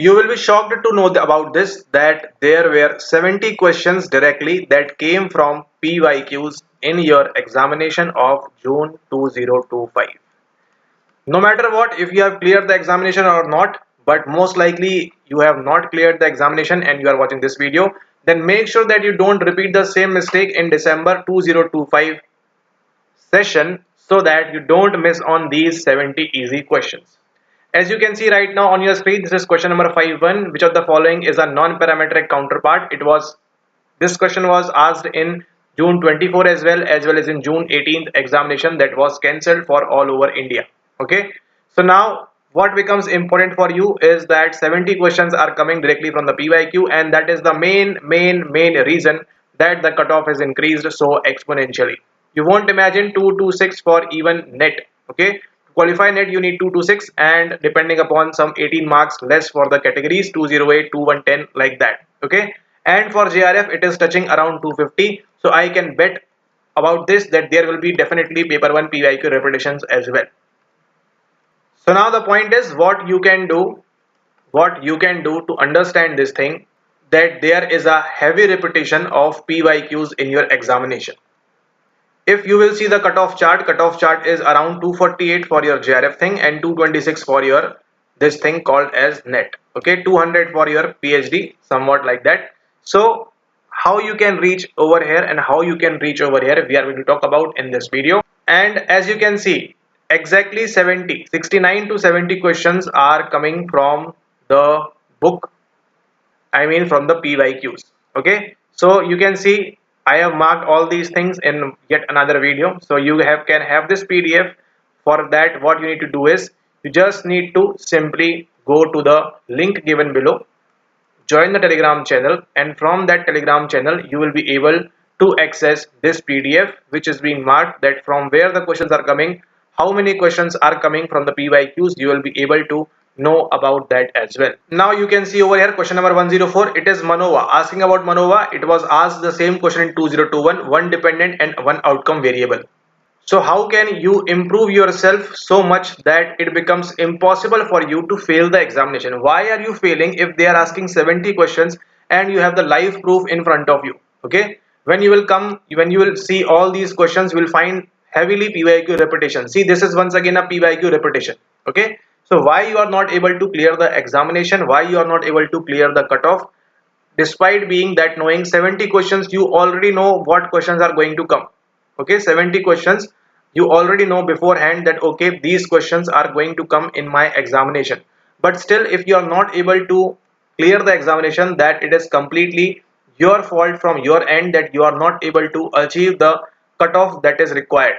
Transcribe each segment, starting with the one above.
You will be shocked to know about this, that there were 70 questions directly that came from PYQs in your examination of June 2025. No matter what, if you have cleared the examination or not, but most likely you have not cleared the examination and you are watching this video, then make sure that you don't repeat the same mistake in December 2025 session, so that you don't miss on these 70 easy questions. As you can see right now on your screen, this is question number 5.1. Which of the following is a non-parametric counterpart? This question was asked in June 24 as well as in June 18th examination that was cancelled for all over India. Okay, so now what becomes important for you is that 70 questions are coming directly from the PYQ, and that is the main reason that the cutoff is increased so exponentially. You won't imagine 226 for even net. Okay, to qualify net you need 226, and depending upon some 18 marks less for the categories 208, 2110, like that. Okay, and for JRF it is touching around 250, so I can bet about this that there will be definitely paper 1 PYQ repetitions as well. So now the point is what you can do to understand this thing, that there is a heavy repetition of PYQs in your examination. If you will see the cutoff chart is around 248 for your JRF thing and 226 for your this thing called as net. Okay, 200 for your PhD, somewhat like that. So how you can reach over here and how you can reach over here, we are going to talk about in this video. And as you can see, exactly 69 to 70 questions are coming from the book, I mean from the PYQs. Okay, so you can see I have marked all these things in yet another video, so you can have this PDF. For that, what you need to do is you just need to simply go to the link given below, join the Telegram channel, and from that Telegram channel you will be able to access this PDF which is being marked, that from where the questions are coming, how many questions are coming from the PYQs. You will be able to know about that as well. Now you can see over here question number 104. It is MANOVA, asking about MANOVA. It was asked the same question in 2021, one dependent and one outcome variable. So how can you improve yourself so much that it becomes impossible for you to fail the examination? Why are you failing if they are asking 70 questions and you have the live proof in front of you? Okay, when you will see all these questions, you will find heavily PYQ repetition. See, this is once again a PYQ repetition. Okay, so why you are not able to clear the examination? Why you are not able to clear the cutoff? Despite being that knowing 70 questions, you already know what questions are going to come. Okay, 70 questions you already know beforehand that okay, these questions are going to come in my examination. But still, if you are not able to clear the examination, that it is completely your fault from your end, that you are not able to achieve the cutoff that is required.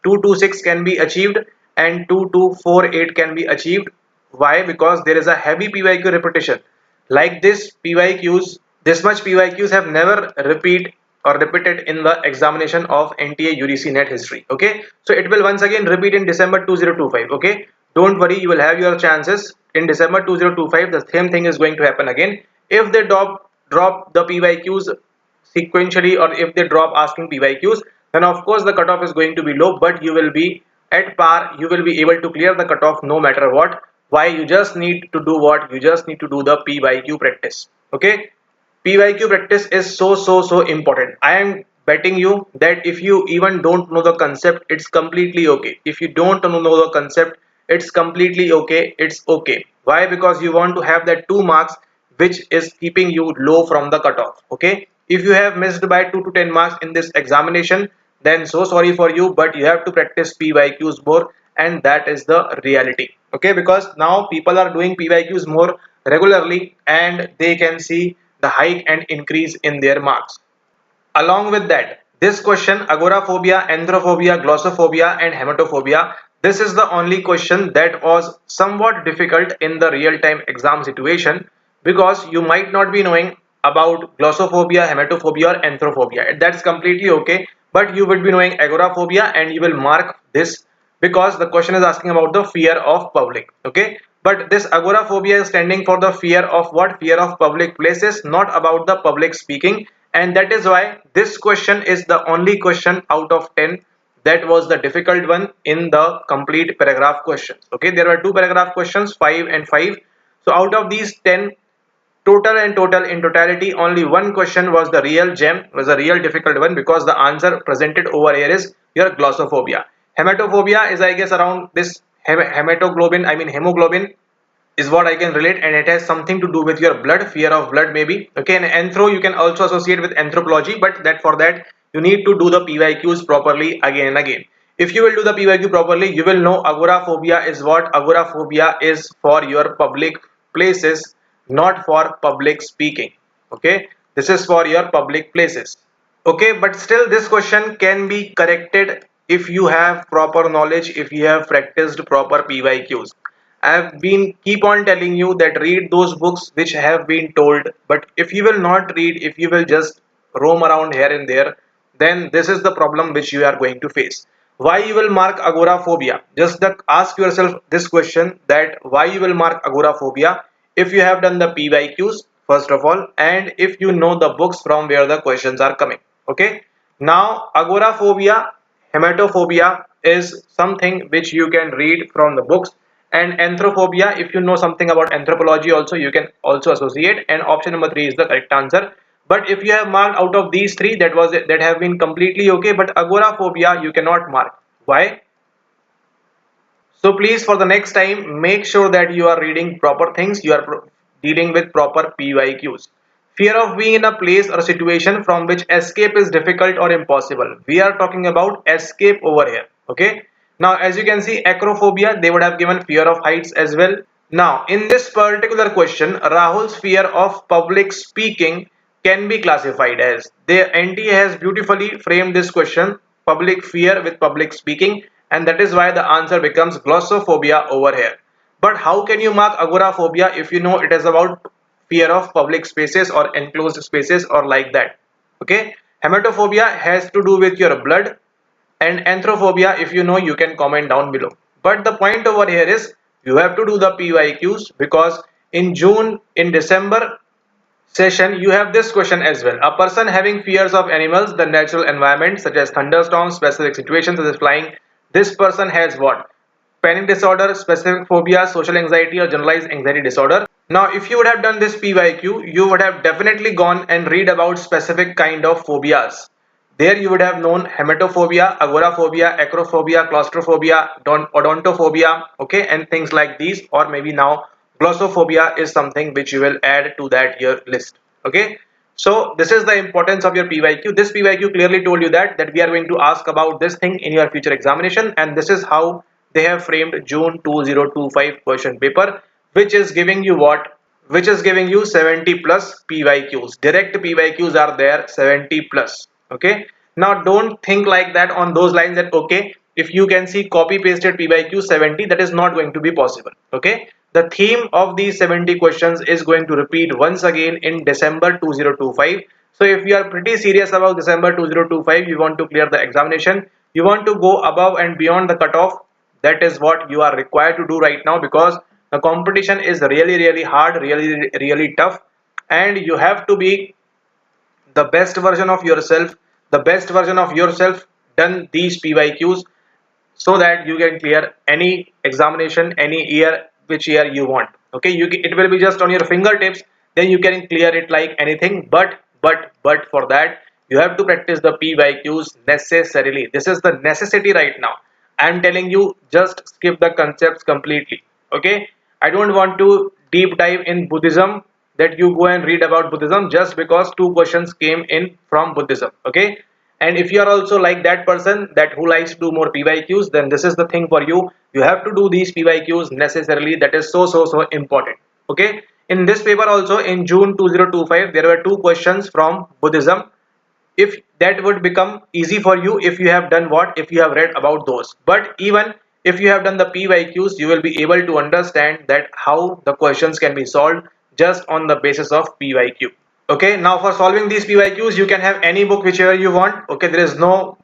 226 can be achieved and 2248 can be achieved. Why? Because there is a heavy PYQ repetition. Like this PYQs, this much PYQs have never repeated in the examination of NTA UDC net history. Okay, so it will once again repeat in December 2025. Okay, don't worry, you will have your chances in December 2025. The same thing is going to happen again. If they drop the PYQs sequentially, or if they drop asking PYQs, then of course the cutoff is going to be low, but you will be at par. You will be able to clear the cutoff no matter what. Why? You just need to do what? You just need to do the PYQ practice. Okay, PYQ practice is so important. I am betting you that if you even don't know the concept, it's completely okay. If you don't know the concept, it's completely okay. It's okay. Why? Because you want to have that 2 marks which is keeping you low from the cutoff. Okay, if you have missed by 2 to 10 marks in this examination, then so sorry for you, but you have to practice PYQs more, and that is the reality. Okay, because now people are doing PYQs more regularly and they can see the hike and increase in their marks. Along with that, this question, agoraphobia, anthrophobia, glossophobia and hematophobia, this is the only question that was somewhat difficult in the real-time exam situation, because you might not be knowing about glossophobia, hematophobia or anthrophobia. That's completely okay, but you would be knowing agoraphobia and you will mark this because the question is asking about the fear of public. Okay, but this agoraphobia is standing for the fear of what? Fear of public places, not about the public speaking. And that is why this question is the only question out of 10 that was the difficult one in the complete paragraph questions. Okay, there were 2 paragraph questions, 5 and 5. So out of these 10, total in totality, only one question was the real gem, was a real difficult one, because the answer presented over here is your glossophobia. Hematophobia is, I guess, around this hematoglobin, I mean hemoglobin, is what I can relate, and it has something to do with your blood, fear of blood maybe. Okay, and anthro you can also associate with anthropology, but that for that you need to do the PYQs properly again and again. If you will do the PYQ properly, you will know agoraphobia is what. Agoraphobia is for your public places, not for public speaking. Okay, this is for your public places. Okay, but still this question can be corrected if you have proper knowledge, if you have practiced proper PYQs. I have been keep on telling you that read those books which have been told, but if you will not read, if you will just roam around here and there, then this is the problem which you are going to face. Why you will mark agoraphobia? Just ask yourself this question, that why you will mark agoraphobia if you have done the PYQs first of all, and if you know the books from where the questions are coming. Okay, now agoraphobia, hematophobia is something which you can read from the books, and anthrophobia, if you know something about anthropology also, you can also associate, and option number 3 is the correct answer. But if you have marked out of these three, that was it, that have been completely okay, but agoraphobia you cannot mark. Why? So please, for the next time, make sure that you are reading proper things, you are dealing with proper PYQs. Fear of being in a place or situation from which escape is difficult or impossible. We are talking about escape over here. Okay. Now, as you can see, acrophobia, they would have given fear of heights as well. Now, in this particular question, Rahul's fear of public speaking can be classified as, the NT has beautifully framed this question, public fear with public speaking, and that is why the answer becomes glossophobia over here. But how can you mark agoraphobia if you know it is about fear of public spaces or enclosed spaces or like that? Okay, hematophobia has to do with your blood, and anthrophobia, if you know, you can comment down below. But the point over here is you have to do the PYQs, because in June, in December session, you have this question as well. A person having fears of animals, the natural environment, such as thunderstorms, specific situations such as flying, this person has what? Panic disorder, specific phobia, social anxiety, or generalized anxiety disorder. Now, if you would have done this PYQ, you would have definitely gone and read about specific kind of phobias. There you would have known hematophobia, agoraphobia, acrophobia, claustrophobia, odontophobia, okay, and things like these, or maybe now glossophobia is something which you will add to that your list. Okay, so this is the importance of your PYQ. This PYQ clearly told you that we are going to ask about this thing in your future examination, and this is how they have framed June 2025 question paper, which is giving you what? Which is giving you 70 plus PYQs. Direct PYQs are there, 70 plus. Okay. Now don't think like that on those lines that okay, if you can see copy pasted PYQ 70, that is not going to be possible. Okay. The theme of these 70 questions is going to repeat once again in December 2025. So if you are pretty serious about December 2025, you want to clear the examination, you want to go above and beyond the cutoff, that is what you are required to do right now, because the competition is really hard, really tough, and you have to be the best version of yourself, the best version of yourself, done these PYQs, so that you can clear any examination, any year, which year you want. Okay, it will be just on your fingertips, then you can clear it like anything. But for that you have to practice the PYQs necessarily. This is the necessity right now. I am telling you, just skip the concepts completely. Okay, I don't want to deep dive in Buddhism, that you go and read about Buddhism just because two questions came in from Buddhism. Okay, and if you are also like that person that who likes to do more PYQs, then this is the thing for you. You have to do these PYQs necessarily. That is so important. Okay, in this paper also in June 2025 there were two questions from Buddhism. If that would become easy for you if you have done what, if you have read about those. But even if you have done the PYQs, you will be able to understand that how the questions can be solved just on the basis of PYQ. Okay, now for solving these PYQs, you can have any book whichever you want. Okay, there is no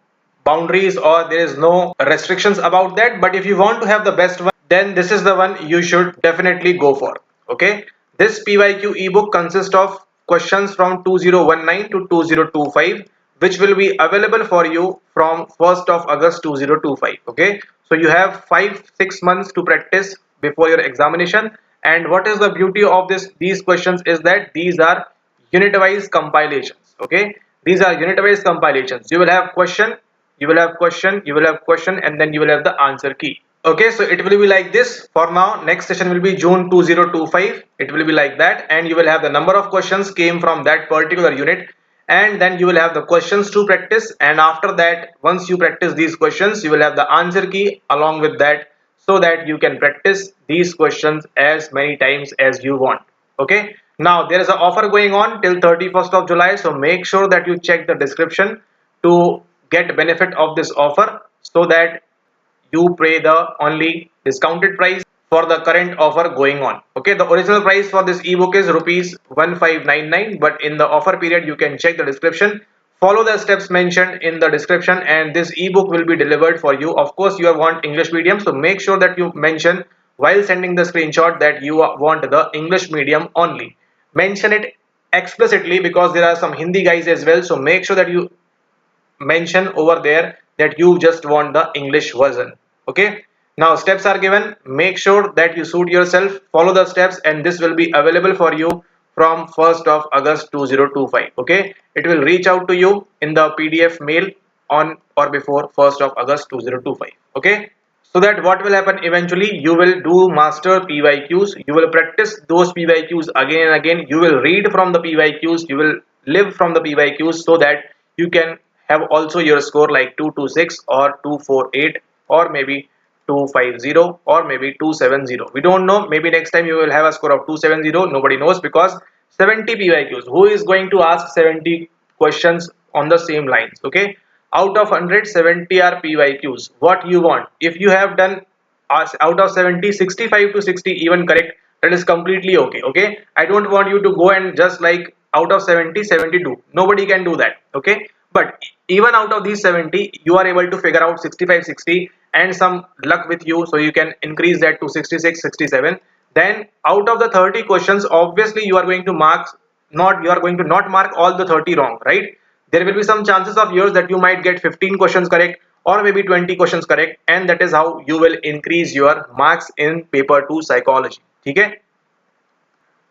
boundaries or there is no restrictions about that. But if you want to have the best one, then this is the one you should definitely go for. Okay, this PYQ ebook consists of questions from 2019 to 2025, which will be available for you from 1st of August 2025. Okay, so you have 5-6 months to practice before your examination, And what is the beauty of these questions is that these are unit-wise compilations. Okay, these are unit-wise compilations. You will have question, you will have question, you will have question, and then you will have the answer key. Okay, so it will be like this for now. Next session will be June 2025. It will be like that, and you will have the number of questions came from that particular unit, and then you will have the questions to practice. And after that, once you practice these questions, you will have the answer key along with that, so that you can practice these questions as many times as you want. Okay, now there is an offer going on till 31st of July, so make sure that you check the description to get benefit of this offer, so that you pay the only discounted price for the current offer going on. Okay, the original price for this ebook is rupees 1599, but in the offer period you can check the description, follow the steps mentioned in the description, and this ebook will be delivered for you. Of course, you want English medium, so make sure that you mention while sending the screenshot that you want the English medium only. Mention it explicitly, because there are some Hindi guys as well, so make sure that you mention over there that you just want the English version. Okay, now steps are given. Make sure that you suit yourself, follow the steps, and this will be available for you from 1st of August 2025. Okay, it will reach out to you in the PDF mail on or before 1st of August 2025. Okay, so that what will happen eventually, you will do master PYQs, you will practice those PYQs again and again, you will read from the PYQs, you will live from the PYQs, so that you can have also your score like 226 or 248 or maybe 250 or maybe 270. We don't know, maybe next time you will have a score of 270, nobody knows, because 70 PYQs, who is going to ask 70 questions on the same lines? Okay, out of 100, 70 are PYQs. What you want, if you have done out of 70, 65 to 60 even correct, that is completely okay. Okay, I don't want you to go and just like out of 70, 72, nobody can do that. Okay, but even out of these 70, you are able to figure out 65, 60, and some luck with you, so you can increase that to 66, 67. Then out of the 30 questions, obviously you are going to mark, not you are going to not mark all the 30 wrong, right? There will be some chances of yours that you might get 15 questions correct or maybe 20 questions correct, and that is how you will increase your marks in paper 2 psychology. Okay,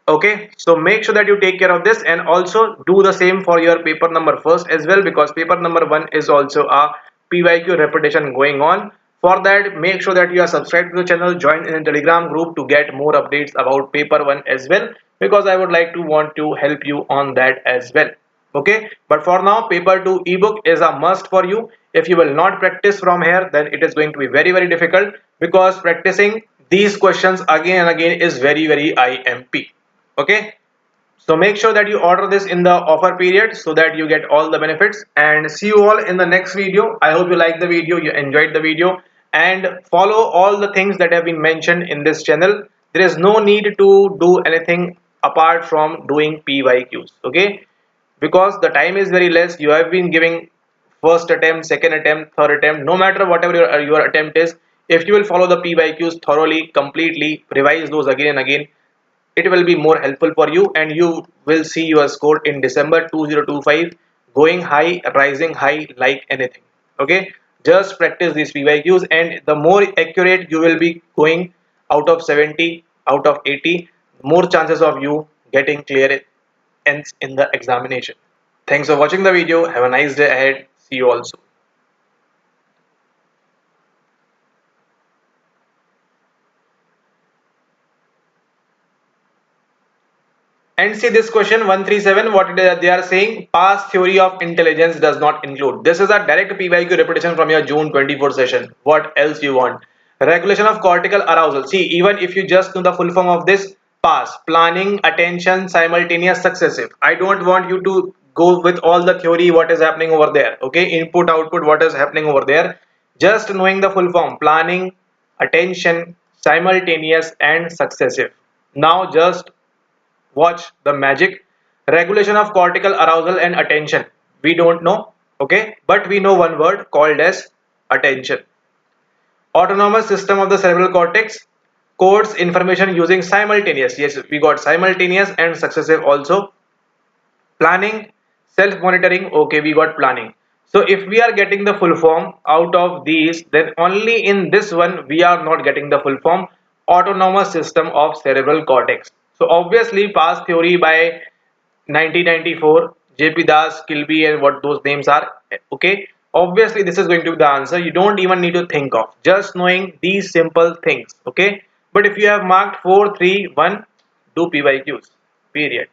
okay, so make sure that you take care of this, and also do the same for your paper number first as well, because paper number 1 is also a PYQ repetition going on. For that, make sure that you are subscribed to the channel, join in a telegram group to get more updates about paper 1 as well, because I would like to want to help you on that as well. Okay, but for now, paper 2 ebook is a must for you. If you will not practice from here, then it is going to be very difficult, because practicing these questions again and again is very IMP. Okay, so make sure that you order this in the offer period, so that you get all the benefits, and see you all in the next video. I hope you liked the video, you enjoyed the video, and follow all the things that have been mentioned in this channel. There is no need to do anything apart from doing PYQs. Okay, because the time is very less. You have been giving first attempt, second attempt, third attempt, no matter whatever your attempt is, if you will follow the PYQs thoroughly, completely revise those again and again, it will be more helpful for you, and you will see your score in December 2025 going high, rising high like anything. Okay, just practice these PYQs, and the more accurate you will be going, out of 70, out of 80, more chances of you getting clearance in the examination. Thanks for watching the video. Have a nice day ahead. See you all soon. And see this question 137, what they are saying, past theory of intelligence does not include. This is a direct PYQ repetition from your June 24 session. What else you want? Regulation of cortical arousal. See, even if you just know the full form of this, pass. Planning, attention, simultaneous, successive. I don't want you to go with all the theory, what is happening over there. Okay, input, output, what is happening over there. Just knowing the full form, planning, attention, simultaneous, and successive. Now just watch the magic. Regulation of cortical arousal and attention, we don't know. Okay, but we know one word called as attention. Autonomous system of the cerebral cortex codes information using simultaneous. Yes, we got simultaneous and successive also. Planning, self monitoring. Okay, we got planning. So if we are getting the full form out of these, then only in this one we are not getting the full form. autonomous system of cerebral cortex. So obviously past theory by 1994, JP Das, Kilby and what those names are. Okay, obviously this is going to be the answer. You don't even need to think of, just knowing these simple things. Okay, but if you have marked 4, 3, 1, do PYQs, period.